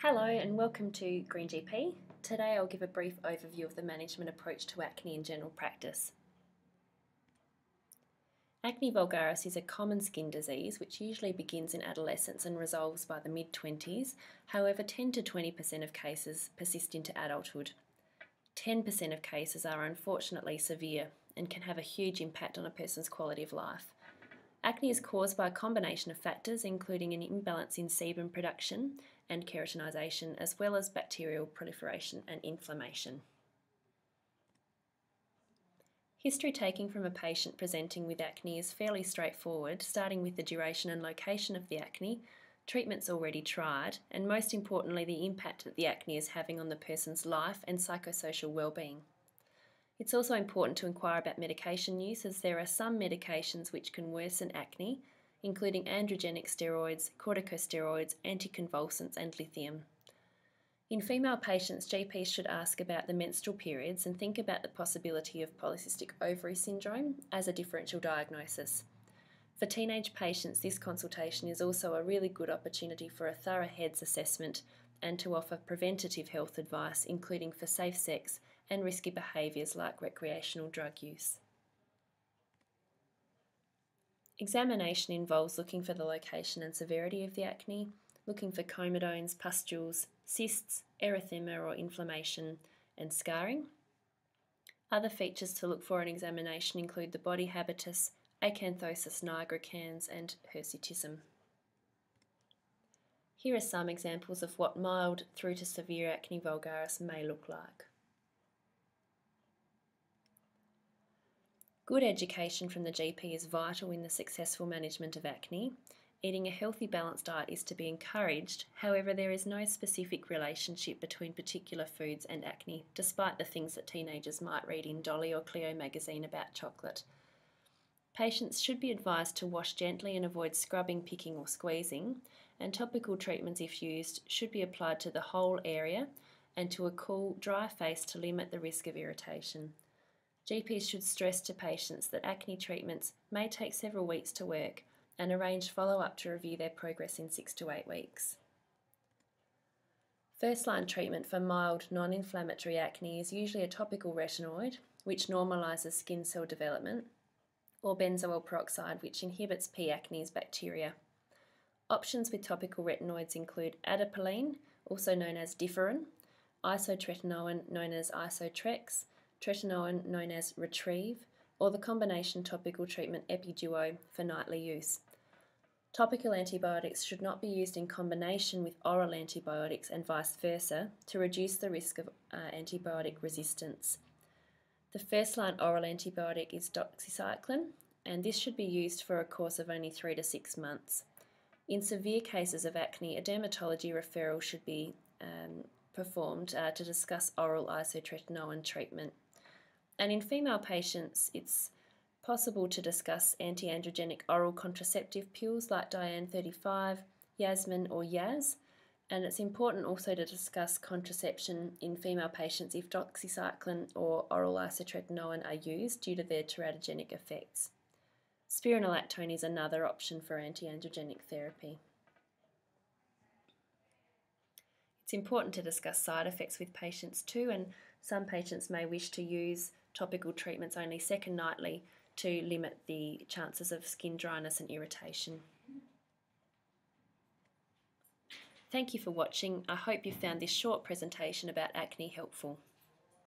Hello and welcome to GreenGP. Today I'll give a brief overview of the management approach to acne in general practice. Acne vulgaris is a common skin disease which usually begins in adolescence and resolves by the mid-20s. However, 10 to 20% of cases persist into adulthood. 10% of cases are unfortunately severe and can have a huge impact on a person's quality of life. Acne is caused by a combination of factors including an imbalance in sebum production and keratinization, as well as bacterial proliferation and inflammation. History taking from a patient presenting with acne is fairly straightforward, starting with the duration and location of the acne, treatments already tried, and most importantly the impact that the acne is having on the person's life and psychosocial well-being. It's also important to inquire about medication use, as there are some medications which can worsen acne, including androgenic steroids, corticosteroids, anticonvulsants and lithium. In female patients, GPs should ask about the menstrual periods and think about the possibility of polycystic ovary syndrome as a differential diagnosis. For teenage patients, this consultation is also a really good opportunity for a thorough HEADS assessment and to offer preventative health advice, including for safe sex and risky behaviours like recreational drug use. Examination involves looking for the location and severity of the acne, looking for comedones, pustules, cysts, erythema or inflammation, and scarring. Other features to look for in examination include the body habitus, acanthosis nigricans, and hirsutism. Here are some examples of what mild through to severe acne vulgaris may look like. Good education from the GP is vital in the successful management of acne. Eating a healthy balanced diet is to be encouraged, however there is no specific relationship between particular foods and acne, despite the things that teenagers might read in Dolly or Cleo magazine about chocolate. Patients should be advised to wash gently and avoid scrubbing, picking or squeezing, and topical treatments, if used, should be applied to the whole area and to a cool, dry face to limit the risk of irritation. GPs should stress to patients that acne treatments may take several weeks to work and arrange follow-up to review their progress in 6 to 8 weeks. First-line treatment for mild non-inflammatory acne is usually a topical retinoid, which normalises skin cell development, or benzoyl peroxide, which inhibits P. acnes bacteria. Options with topical retinoids include adapalene, also known as differin, isotretinoin known as Isotrex, tretinoin known as Retrieve, or the combination topical treatment Epiduo for nightly use. Topical antibiotics should not be used in combination with oral antibiotics and vice versa to reduce the risk of antibiotic resistance. The first-line oral antibiotic is doxycycline, and this should be used for a course of only 3 to 6 months. In severe cases of acne, a dermatology referral should be performed to discuss oral isotretinoin treatment. And in female patients, it's possible to discuss anti-androgenic oral contraceptive pills like Diane 35, Yasmin or Yaz, and it's important also to discuss contraception in female patients if doxycycline or oral isotretinoin are used due to their teratogenic effects. Spironolactone is another option for anti-androgenic therapy. It's important to discuss side effects with patients too, and some patients may wish to use topical treatments only second nightly to limit the chances of skin dryness and irritation. Thank you for watching. I hope you found this short presentation about acne helpful.